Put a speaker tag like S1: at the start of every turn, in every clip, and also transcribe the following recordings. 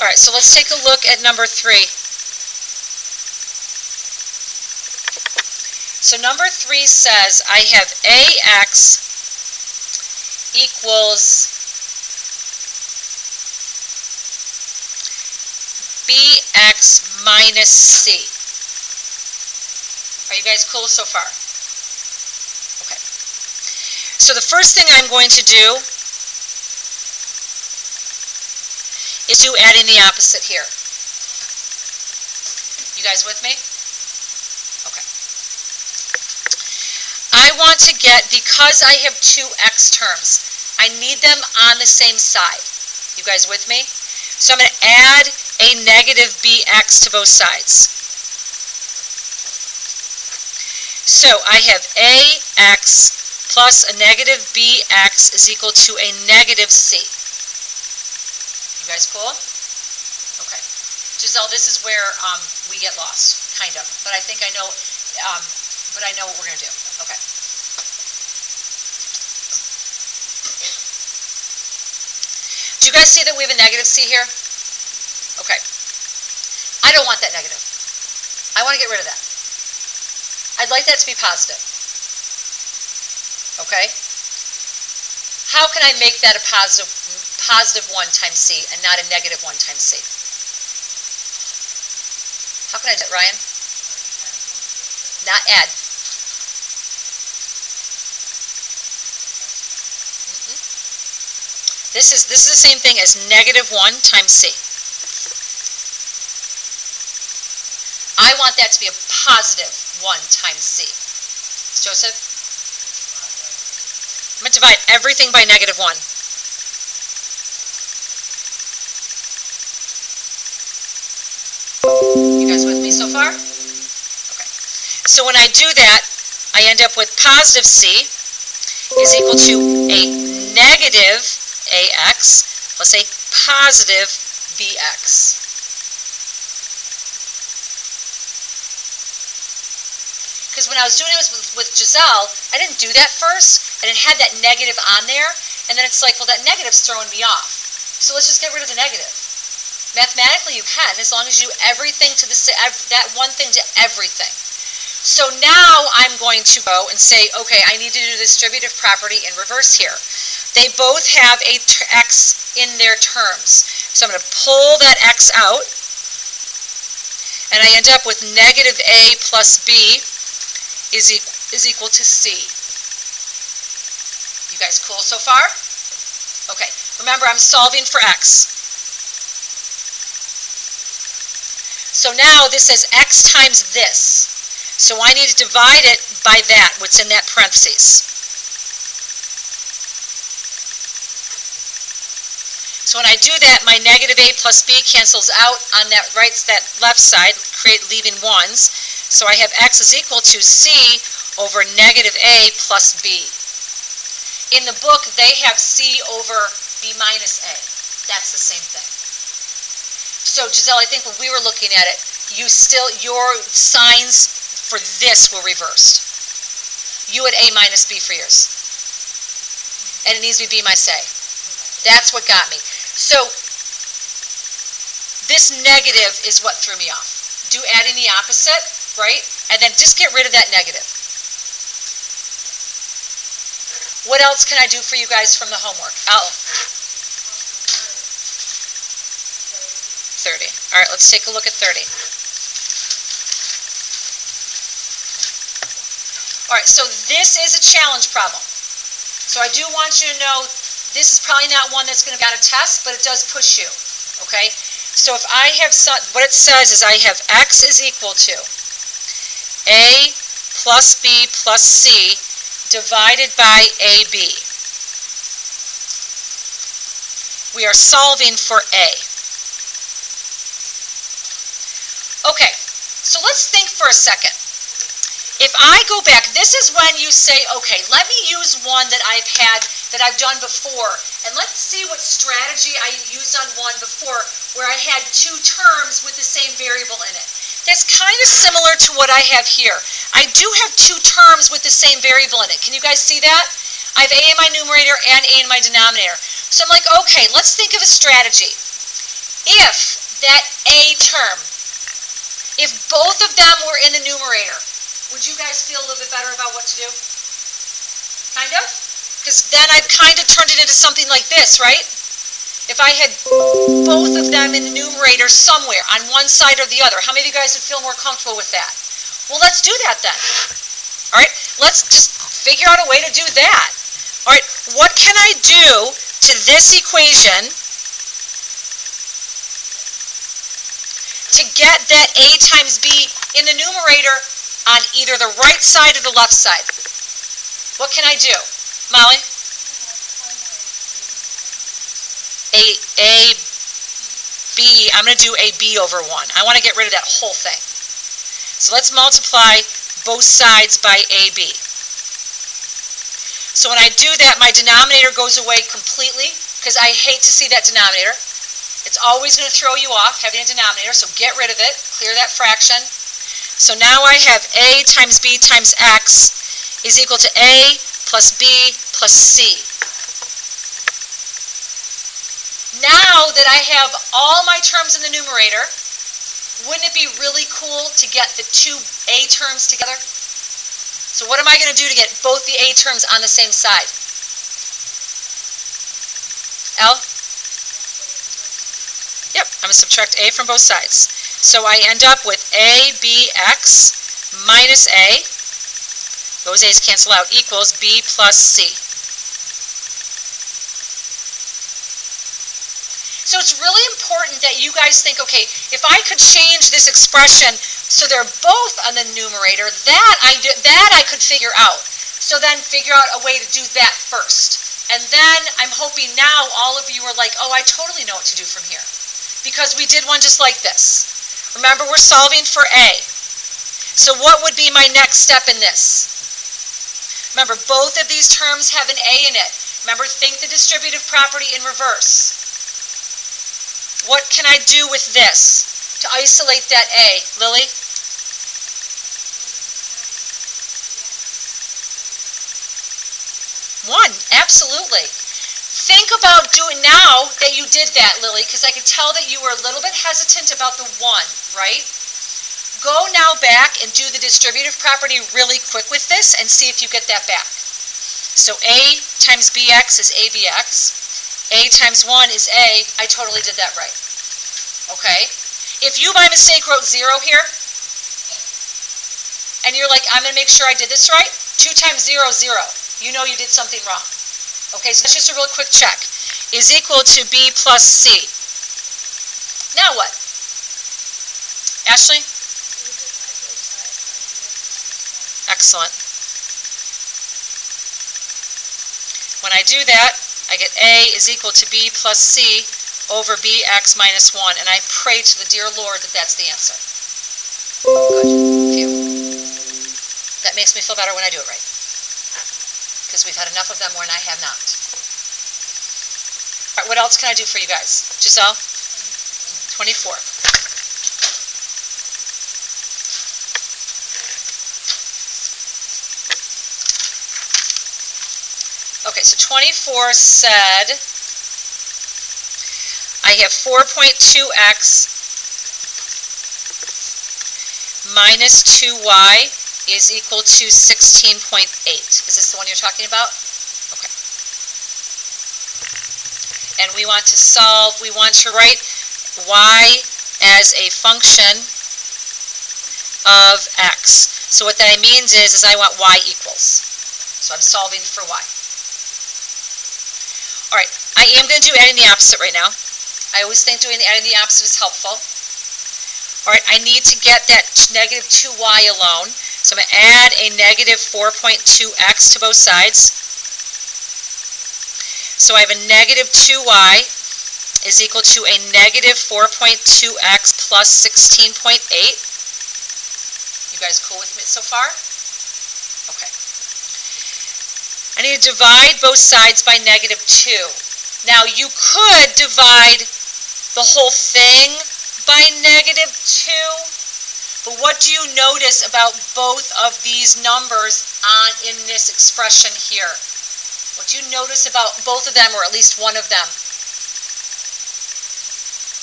S1: All right, so let's take a look at number 3. So number 3 says I have AX equals BX minus C. Are you guys cool so far? Okay. So the first thing I'm going to do is do adding the opposite here. You guys with me? Okay. I want to get, because I have 2x terms, I need them on the same side. You guys with me? So I'm going to add a negative bx to both sides. So I have ax plus a negative bx is equal to a negative c. You guys cool? Okay. Giselle, this is where we get lost, kind of. But I think I know, what we're going to do. Okay. Do you guys see that we have a negative c here? Okay. I don't want that negative. I want to get rid of that. I'd like that to be positive. Okay? How can I make that a positive 1 times c and not a negative 1 times c? How can I do it, Ryan? Not add. This is the same thing as negative 1 times c. I want that to be a positive 1 times c. Joseph? I'm going to divide everything by negative 1. You guys with me so far? Okay. So when I do that, I end up with positive c is equal to a negative ax plus a positive bx. Because when I was doing it with Giselle, I didn't do that first, and it had that negative on there, and then it's like, well, that negative's throwing me off. So let's just get rid of the negative. Mathematically, you can, as long as you do everything to that one thing to everything. So now I'm going to go and say, okay, I need to do the distributive property in reverse here. They both have a x in their terms. So I'm going to pull that x out, and I end up with negative a plus b is equal to c. You guys cool so far? Okay, remember I'm solving for x. So now this says x times this. So I need to divide it by that, what's in that parentheses. So when I do that, my negative a plus b cancels out on that left side, leaving 1s. So I have x is equal to c over negative a plus b. In the book, they have c over b minus a. That's the same thing. So Giselle, I think when we were looking at it, your signs for this were reversed. You had a minus b for yours. And it needs to be b minus a. That's what got me. So this negative is what threw me off. Do adding the opposite, right? And then just get rid of that negative. What else can I do for you guys from the homework? 30. All right, let's take a look at 30. All right, so this is a challenge problem. So I do want you to know this is probably not one that's going to be on a test, but it does push you, okay? So if I have what it says is I have x is equal to a plus b plus c divided by ab. We are solving for a. Okay, so let's think for a second. If I go back, this is when you say, okay, let me use one that I've done before, and let's see what strategy I used on one before where I had 2 terms with the same variable in it. That's kind of similar to what I have here. I do have 2 terms with the same variable in it. Can you guys see that? I have a in my numerator and a in my denominator. So I'm like, okay, let's think of a strategy. If that A term, if both of them were in the numerator, would you guys feel a little bit better about what to do? Kind of? Because then I've kind of turned it into something like this, right? If I had both of them in the numerator somewhere, on one side or the other, how many of you guys would feel more comfortable with that? Well, let's do that then. All right, let's just figure out a way to do that. All right, what can I do to this equation to get that A times B in the numerator on either the right side or the left side? What can I do? Molly? I'm going to do AB over 1. I want to get rid of that whole thing. So let's multiply both sides by AB. So when I do that, my denominator goes away completely because I hate to see that denominator. It's always going to throw you off having a denominator, so get rid of it. Clear that fraction. So now I have A times B times X is equal to A plus B plus C. Now that I have all my terms in the numerator, wouldn't it be really cool to get the two A terms together? So what am I going to do to get both the A terms on the same side? L? Yep, I'm going to subtract A from both sides. So I end up with ABX minus A, those A's cancel out, equals B plus C. So it's really important that you guys think, okay, if I could change this expression so they're both on the numerator, that I could figure out. So then figure out a way to do that first. And then I'm hoping now all of you are like, oh, I totally know what to do from here. Because we did one just like this. Remember, we're solving for A. So what would be my next step in this? Remember, both of these terms have an A in it. Remember, think the distributive property in reverse. What can I do with this to isolate that A? Lily? One, absolutely. Think about doing, now that you did that, Lily, because I could tell that you were a little bit hesitant about the 1, right? Go now back and do the distributive property really quick with this and see if you get that back. So A times BX is ABX. A times 1 is A. I totally did that right. Okay? If you by mistake wrote 0 here, and you're like, I'm going to make sure I did this right, 2 times 0 is 0. You know you did something wrong. Okay, so that's just a real quick check. Is equal to B plus C. Now what? Ashley? Excellent. When I do that, I get A is equal to B plus C over BX minus 1, and I pray to the dear Lord that that's the answer. Good. Phew. That makes me feel better when I do it right. Because we've had enough of them when I have not. All right, what else can I do for you guys? Giselle? 24. Okay, so 24 said I have 4.2x minus 2y is equal to 16.8. Is this the one you're talking about? Okay. And we want to solve, we want to write y as a function of x. So what that means is I want y equals. So I'm solving for y. All right, I am going to do adding the opposite right now. I always think doing adding the opposite is helpful. All right, I need to get that negative 2y alone. So I'm going to add a negative 4.2x to both sides. So I have a negative 2y is equal to a negative 4.2x plus 16.8. You guys cool with me so far? Okay. I need to divide both sides by negative 2. Now you could divide the whole thing by negative 2, but what do you notice about both of these numbers in this expression here? What do you notice about both of them, or at least one of them?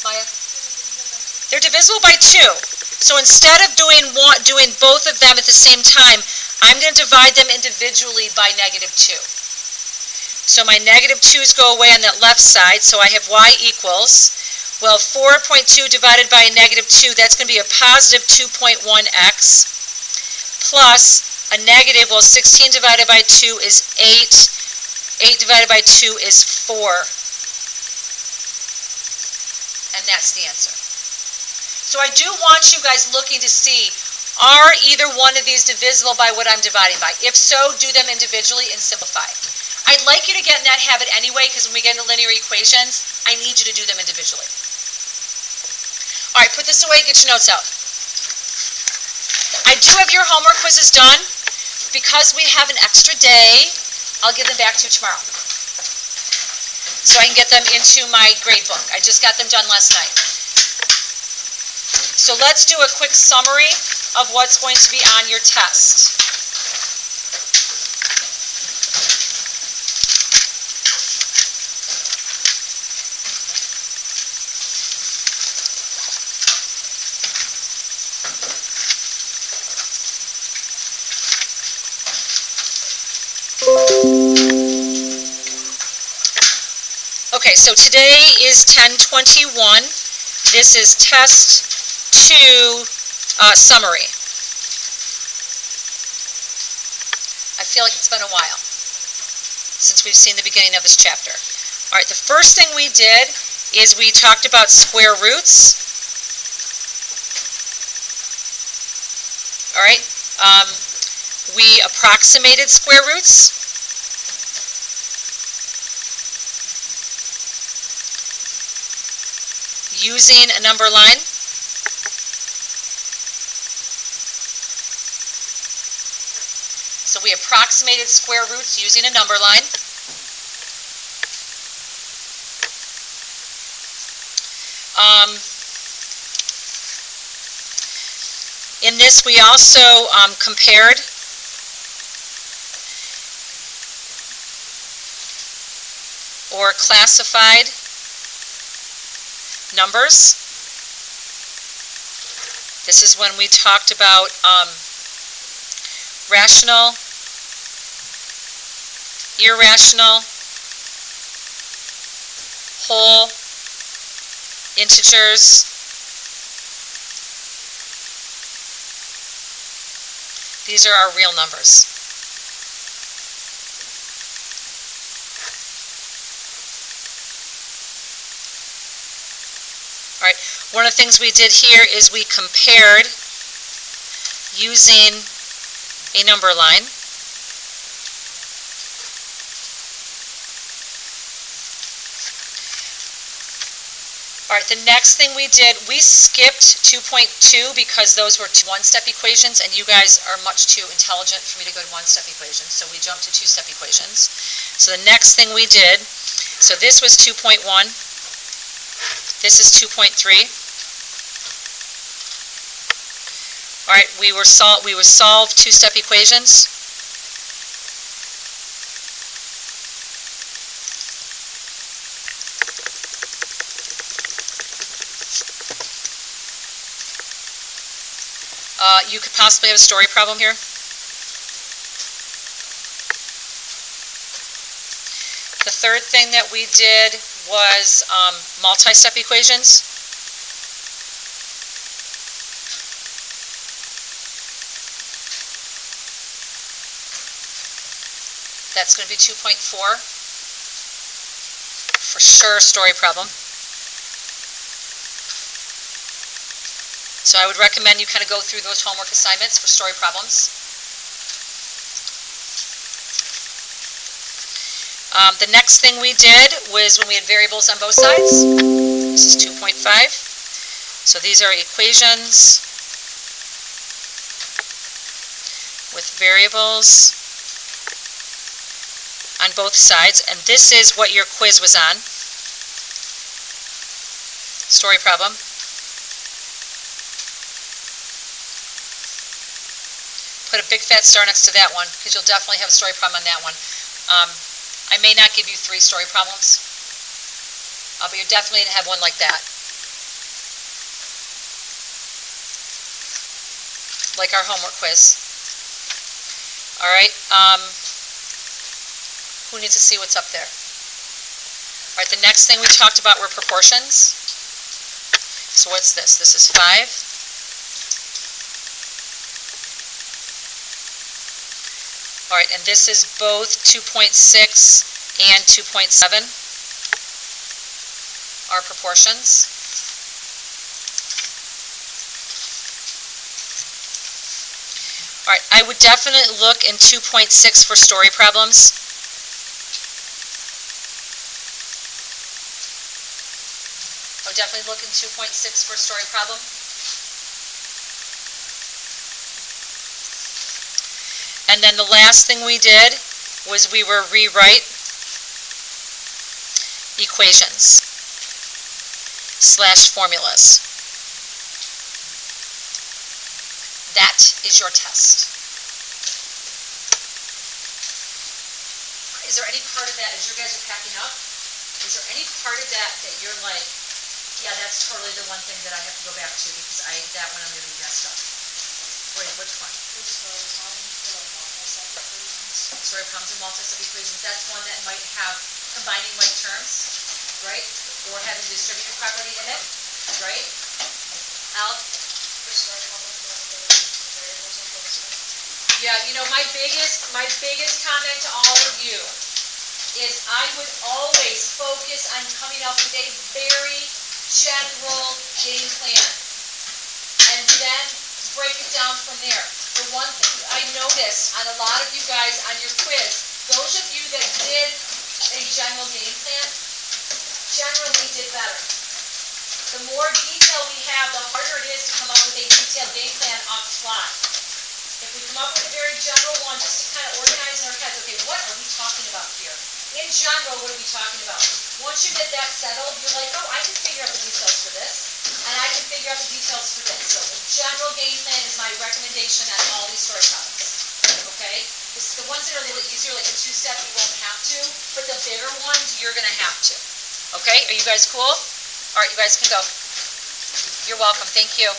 S1: Maya? They're divisible by 2. So instead of doing both of them at the same time, I'm going to divide them individually by -2. So my -2's go away on that left side, so I have y equals, well, 4.2 divided by -2, that's going to be a positive 2.1x, plus a negative, well, 16 divided by 2 is 8. 8 divided by 2 is 4. And that's the answer. So I do want you guys looking to see, are either one of these divisible by what I'm dividing by? If so, do them individually and simplify. I'd like you to get in that habit anyway, because when we get into linear equations, I need you to do them individually. All right, put this away, get your notes out. I do have your homework quizzes done. Because we have an extra day, I'll give them back to you tomorrow, so I can get them into my grade book. I just got them done last night. So let's do a quick summary of what's going to be on your test. Okay, so today is 10/21. This is test 2 summary. I feel like it's been a while since we've seen the beginning of this chapter. All right, the first thing we did is we talked about square roots. All right, we approximated square roots. Using a number line. So we approximated square roots using a number line. In this we also compared or classified numbers. This is when we talked about rational, irrational, whole, integers. These are our real numbers. All right, one of the things we did here is we compared using a number line. All right, the next thing we did, we skipped 2.2 because those were one-step equations, and you guys are much too intelligent for me to go to one-step equations, so we jumped to two-step equations. So the next thing we did, so this was 2.1. This is 2.3. All right, we would solve two-step equations. You could possibly have a story problem here. The third thing that we did was multi-step equations. That's going to be 2.4. For sure, story problem. So I would recommend you kind of go through those homework assignments for story problems. The next thing we did was when we had variables on both sides. This is 2.5. So these are equations with variables on both sides. And this is what your quiz was on. Story problem. Put a big fat star next to that one, because you'll definitely have a story problem on that one. I may not give you 3 story problems, but you're definitely going to have one like that. like our homework quiz. All right. Who needs to see what's up there? All right, the next thing we talked about were proportions. So what's this? This is 5. All right, and this is both 2.6 and 2.7 are proportions. All right, I would definitely look in 2.6 for story problems. I would definitely look in 2.6 for a story problem. And then the last thing we did was we were rewrite equations / formulas. That is your test. Is there any part of that, as you guys are packing up, is there any part of that that you're like, yeah, that's totally the one thing that I have to go back to because that one I'm going to be messed up? Wait, which one? Story problems and multi-step equations. That's one that might have combining like terms, right? Or having distributed property in it, right? Al? Yeah, you know, my biggest comment to all of you is I would always focus on coming up with a very general game plan and then break it down from there. The one thing I noticed on a lot of you guys on your quiz, those of you that did a general game plan generally did better. The more detail we have, the harder it is to come up with a detailed game plan off the fly. If we come up with a very general one, just to kind of organize in our heads, okay, what are we talking about here? In general, what are we talking about? Once you get that settled, you're like, oh, I can figure out the details for this, and I can figure out the details for this. So a general game plan is my recommendation on all these story problems, okay? The ones that are a little bit easier, like a two-step, you won't have to, but the bigger ones, you're going to have to, okay? Are you guys cool? All right, you guys can go. You're welcome. Thank you.